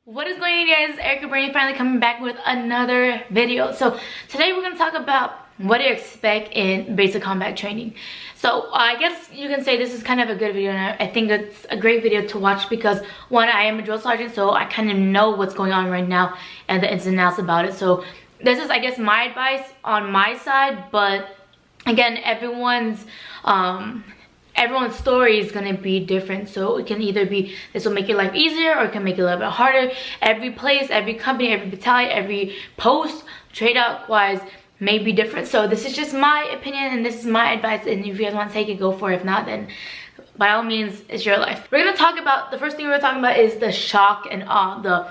What is going on, you guys? Erica Brain finally coming back with another video. So today we're going to talk about what to expect in basic combat training. So I guess you can say this is kind of a good video, and I think it's a great video to watch because one, I am a drill sergeant, so I kind of know what's going on right now and the ins and outs about it. So this is, I guess, my advice on my side, but again, everyone's story is going to be different. So it can either be this will make your life easier or it can make it a little bit harder. Every place, every company, every battalion, every post trade out wise may be different. So this is just my opinion and this is my advice, and if you guys want to take it, go for it. If not, then by all means, it's your life. We're going to talk about, the first thing we're talking about is the shock and awe, the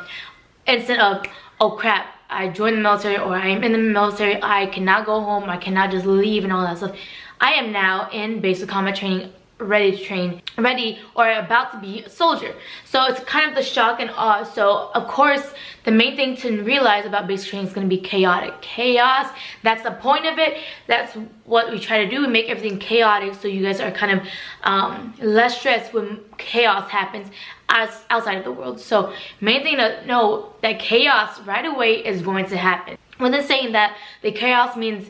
instant of, oh crap, I joined the military, or I am in the military, I cannot go home, I cannot just leave and all that stuff. I am now in basic combat training, ready to train, ready or about to be a soldier. So it's kind of the shock and awe. So of course, the main thing to realize about basic training is going to be chaotic. Chaos, that's the point of it. That's what we try to do. We make everything chaotic so you guys are kind of less stressed when chaos happens outside of the world. So main thing to know that chaos right away is going to happen. When they're saying that the chaos means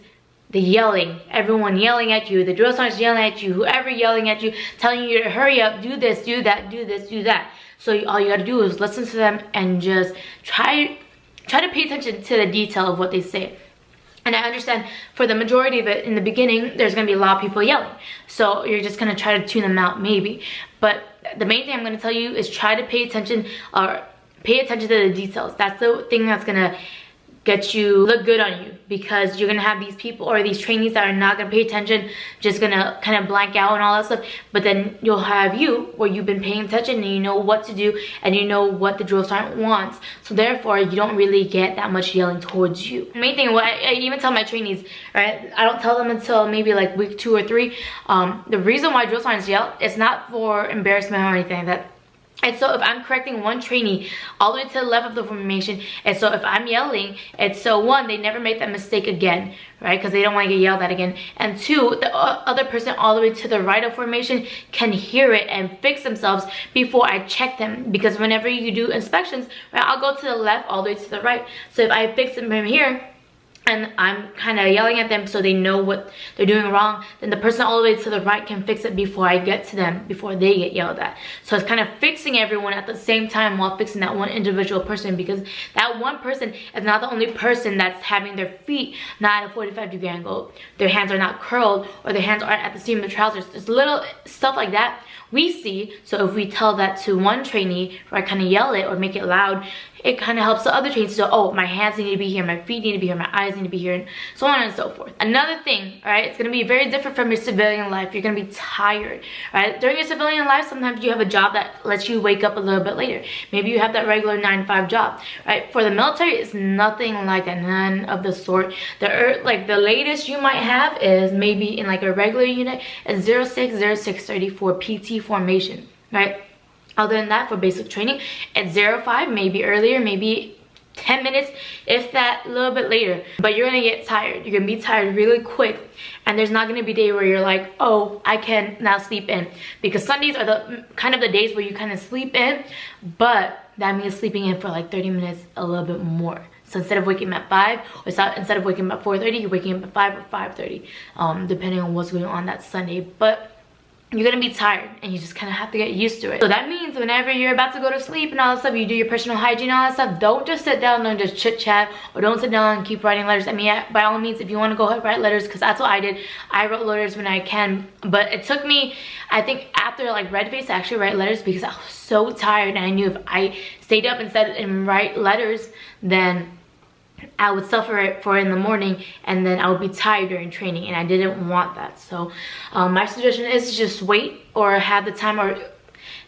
the yelling, everyone yelling at you, the drill sergeants yelling at you, whoever yelling at you, telling you to hurry up, do this, do that, do this, do that. So all you gotta do is listen to them and just try to pay attention to the detail of what they say. And I understand for the majority of it, in the beginning, there's gonna be a lot of people yelling. So you're just gonna try to tune them out maybe. But the main thing I'm gonna tell you is try to pay attention, or pay attention to the details. That's the thing that's gonna get you look good on you, because you're gonna have these people or these trainees that are not gonna pay attention, just gonna kind of blank out and all that stuff. But then you'll have you where you've been paying attention and you know what to do and you know what the drill sergeant wants, so therefore you don't really get that much yelling towards you. The main thing, what I even tell my trainees, right, I don't tell them until maybe like week 2 or 3, the reason why drill sergeants yell, it's not for embarrassment or anything like that. And so if I'm correcting one trainee all the way to the left of the formation, and so if I'm yelling, it's so one, they never make that mistake again, right? Because they don't want to get yelled at again. And two, the other person all the way to the right of formation can hear it and fix themselves before I check them. Because whenever you do inspections, right, I'll go to the left all the way to the right. So if I fix them from here, and I'm kind of yelling at them so they know what they're doing wrong, then the person all the way to the right can fix it before I get to them, before they get yelled at. So it's kind of fixing everyone at the same time while fixing that one individual person, because that one person is not the only person that's having their feet not at a 45-degree angle, their hands are not curled, or their hands aren't at the seam of the trousers. There's little stuff like that we see. So if we tell that to one trainee, or I kind of yell it or make it loud, it kind of helps the other trainees to, oh, my hands need to be here, my feet need to be here, my eyes need to be here, and so on and so forth. Another thing, all right, it's going to be very different from your civilian life. You're going to be tired, right? During your civilian life, sometimes you have a job that lets you wake up a little bit later. Maybe you have that regular 9-to-5 job, right? For the military, it's nothing like that, none of the sort. Like the latest you might have is maybe in like a regular unit is 06/06/34 PT formation, right? Other than that, for basic training, it's 05, maybe earlier, maybe 10 minutes, if that, a little bit later. But you're gonna get tired. You're gonna be tired really quick. And there's not gonna be a day where you're like, oh, I can now sleep in. Because Sundays are the kind of the days where you kind of sleep in, but that means sleeping in for like 30 minutes, a little bit more. So instead of waking up at 5, or instead of waking up at 4:30, you're waking up at 5 or 5:30, depending on what's going on that Sunday. But you're gonna be tired and you just kind of have to get used to it. So that means whenever you're about to go to sleep and all that stuff, you do your personal hygiene and all that stuff, don't just sit down and just chit chat, or don't sit down and keep writing letters. I mean, by all means, if you want to go ahead, write letters, because that's what I did. I wrote letters when I can, but it took me, I think after like red face, to actually write letters, because I was so tired, and I knew if I stayed up and write letters, then I would suffer for it in the morning, and then I would be tired during training, and I didn't want that. So my suggestion is to just wait, or have the time, or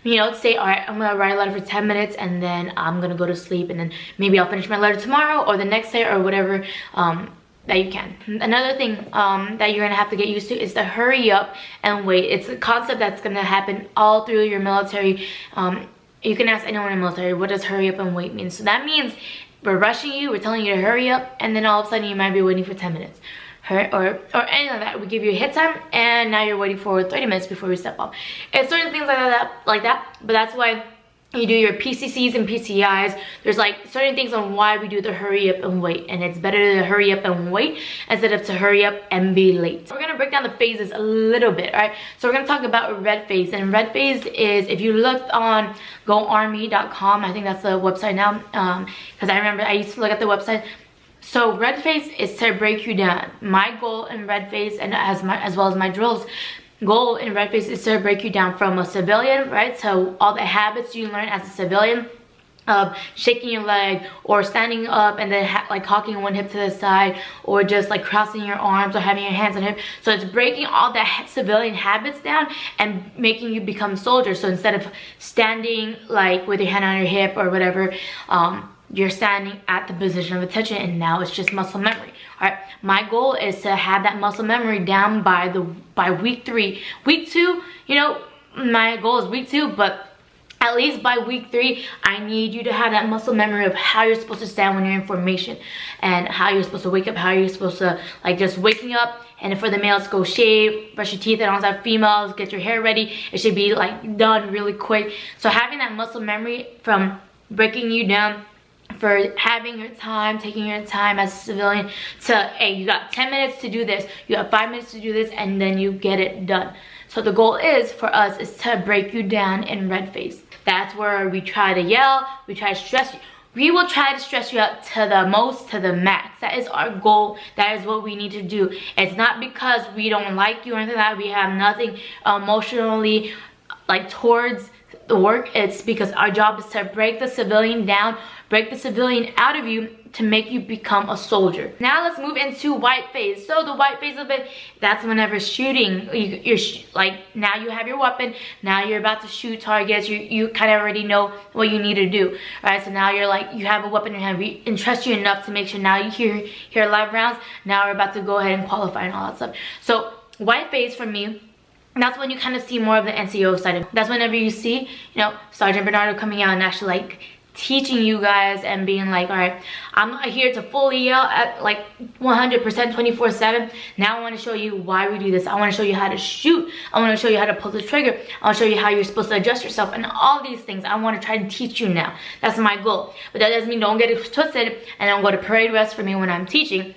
you know, say, all right, I'm gonna write a letter for 10 minutes and then I'm gonna go to sleep, and then maybe I'll finish my letter tomorrow or the next day or whatever that you can. Another thing that you're gonna have to get used to is to hurry up and wait. It's a concept that's gonna happen all through your military. You can ask anyone in the military, what does hurry up and wait mean? So that means we're rushing you, we're telling you to hurry up, and then all of a sudden you might be waiting for 10 minutes. Or any of that. We give you a hit time, and now you're waiting for 30 minutes before we step off. It's certain things like that, but that's why you do your PCCs and PCIs. There's like certain things on why we do the hurry up and wait, and it's better to hurry up and wait instead of to hurry up and be late. We're gonna break down the phases a little bit, all right? So we're gonna talk about red phase, and red phase is, if you looked on goarmy.com, I think that's the website now, because I remember I used to look at the website. So red phase is to break you down. My goal in red phase, and as well as my drills, goal in red phase is to break you down from a civilian, right? So all the habits you learn as a civilian, shaking your leg or standing up and then like cocking one hip to the side, or just like crossing your arms or having your hands on hip. So it's breaking all the civilian habits down and making you become soldiers. So instead of standing like with your hand on your hip or whatever, you're standing at the position of attention, and now it's just muscle memory. All right, my goal is to have that muscle memory down by week 3. Week 2, you know, my goal is week 2, but at least by week 3, I need you to have that muscle memory of how you're supposed to stand when you're in formation, and how you're supposed to wake up, how you're supposed to, like, just waking up. And for the males, go shave, brush your teeth, and also females, get your hair ready. It should be like done really quick. So having that muscle memory from breaking you down, for having your time, taking your time as a civilian, to, hey, you got 10 minutes to do this, you have 5 minutes to do this, and then you get it done. So the goal is, for us, is to break you down in red phase. That's where we try to yell, we try to stress you. We will try to stress you out to the most, to the max. That is our goal. That is what we need to do. It's not because we don't like you or anything like that. We have nothing emotionally like towards the work. It's because our job is to break the civilian down, break the civilian out of you to make you become a soldier. Now let's move into white phase. So the white phase of it, that's whenever shooting, you're like, now you have your weapon, now you're about to shoot targets, you kind of already know what you need to do, right? So now you're like, you have a weapon in your hand, we entrust you enough to make sure now you hear live rounds, now we're about to go ahead and qualify and all that stuff. So white phase for me, that's when you kind of see more of the NCO side of it. That's whenever you see, you know, Sergeant Bernardo coming out and actually like teaching you guys and being like, all right, I'm here to fully yell at like 100% 24/7. Now I want to show you why we do this. I want to show you how to shoot. I want to show you how to pull the trigger. I want to show you how you're supposed to adjust yourself, and all these things I want to try to teach you now. That's my goal. But that doesn't mean don't get it twisted and don't go to parade rest for me when I'm teaching.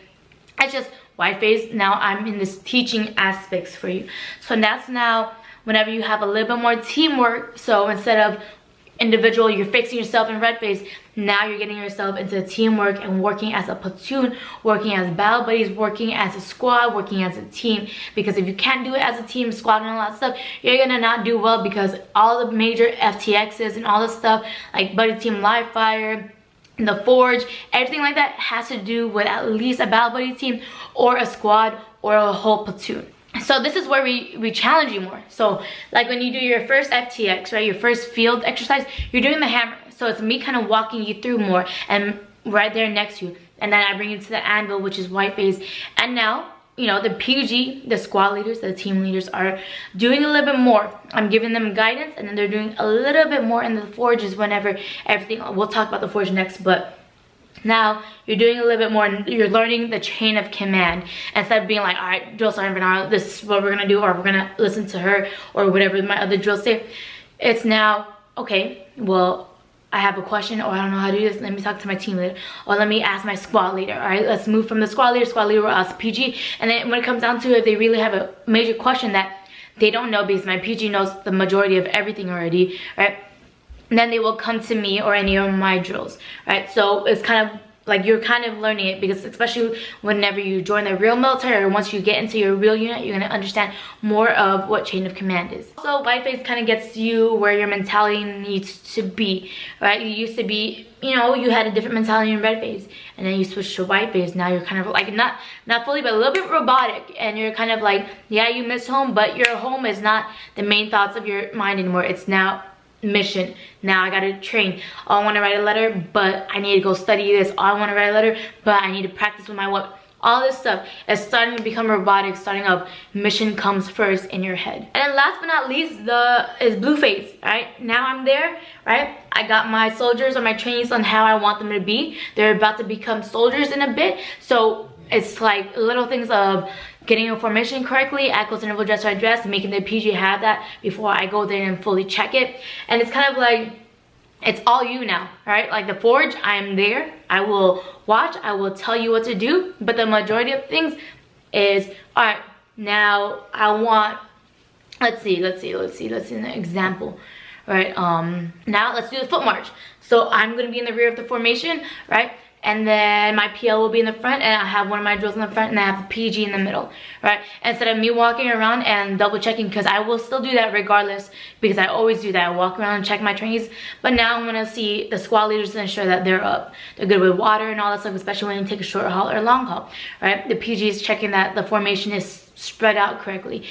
It's just white phase. Now I'm in this teaching aspects for you. So that's now whenever you have a little bit more teamwork. So instead of individual, you're fixing yourself in red phase, now you're getting yourself into teamwork and working as a platoon, working as battle buddies, working as a squad, working as a team. Because if you can't do it as a team, squad, and all that stuff, you're gonna not do well, because all the major FTXs and all this stuff like buddy team, live fire, the forge, everything like that has to do with at least a battle buddy team or a squad or a whole platoon. So this is where we challenge you more. So like when you do your first FTX, right, your first field exercise, you're doing the hammer. So it's me kind of walking you through more, and right there next to you. And then I bring you to the anvil, which is white phase. And now, you know, the PG, the squad leaders, the team leaders are doing a little bit more. I'm giving them guidance, and then they're doing a little bit more in the forges whenever everything, we'll talk about the forge next, but now you're doing a little bit more, and you're learning the chain of command instead of being like, all right, drill sergeant Bernardo, this is what we're gonna do, or we're gonna listen to her, or whatever my other drills say. It's now, okay, well, I have a question, or I don't know how to do this, let me talk to my team leader, or let me ask my squad leader. All right, let's move from the squad leader will ask PG, and then when it comes down to it, if they really have a major question that they don't know, because my PG knows the majority of everything already, right? And then they will come to me or any of my drills, right? So it's kind of like you're kind of learning it, because especially whenever you join the real military, or once you get into your real unit, you're gonna understand more of what chain of command is. So white phase kind of gets you where your mentality needs to be, right? You used to be, you know, you had a different mentality in red phase, and then you switch to white phase. Now you're kind of like not fully, but a little bit robotic, and you're kind of like, yeah, you miss home, but your home is not the main thoughts of your mind anymore. It's now mission. Now I gotta train. Oh, I want to write a letter, but I need to go study this. Oh, I want to write a letter, but I need to practice with my weapon. All this stuff is starting to become robotic, starting up. Mission comes first in your head. And then last but not least, is blue phase, right? Now I'm there, right? I got my soldiers or my trainees on how I want them to be. They're about to become soldiers in a bit. So it's like little things of getting your formation correctly, at close interval dress or dress, making the PG have that before I go there and fully check it. And it's kind of like it's all you now, right? Like the forge, I'm there, I will watch, I will tell you what to do, but the majority of things is, all right, now I want, let's see an example, right? Now let's do the foot march. So I'm gonna be in the rear of the formation, right? And then my PL will be in the front, and I have one of my drills in the front, and I have a PG in the middle, right? Instead of me walking around and double checking, because I will still do that regardless, because I always do that. I walk around and check my trainees, but now I'm gonna see the squad leaders to ensure that they're up. They're good with water and all that stuff, especially when you take a short haul or long haul, right? The PG is checking that the formation is spread out correctly.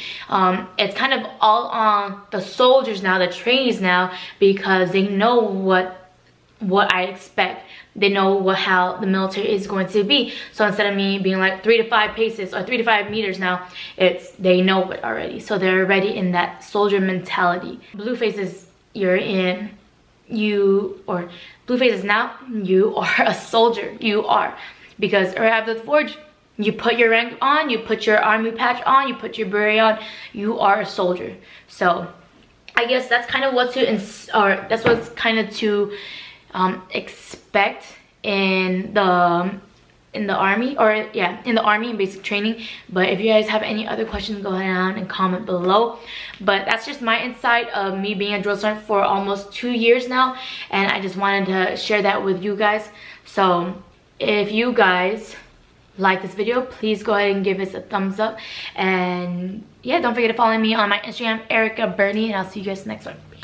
It's kind of all on the soldiers now, the trainees now, because they know what I expect. They know how the military is going to be. So instead of me being like 3 to 5 paces or 3 to 5 meters now, they know it already. So they're already in that soldier mentality. Blue phases, blue phases now, you are a soldier. You are. Because right after the forge, you put your rank on, you put your army patch on, you put your beret on, you are a soldier. So I guess that's kind of what that's what's kind of to expect in the army, or in the army and basic training. But if you guys have any other questions, go ahead and comment below. But that's just my insight of me being a drill sergeant for almost 2 years now, and I just wanted to share that with you guys. So if you guys like this video, please go ahead and give us a thumbs up, and yeah, don't forget to follow me on my Instagram, Erica Bernie, and I'll see you guys next one. Peace.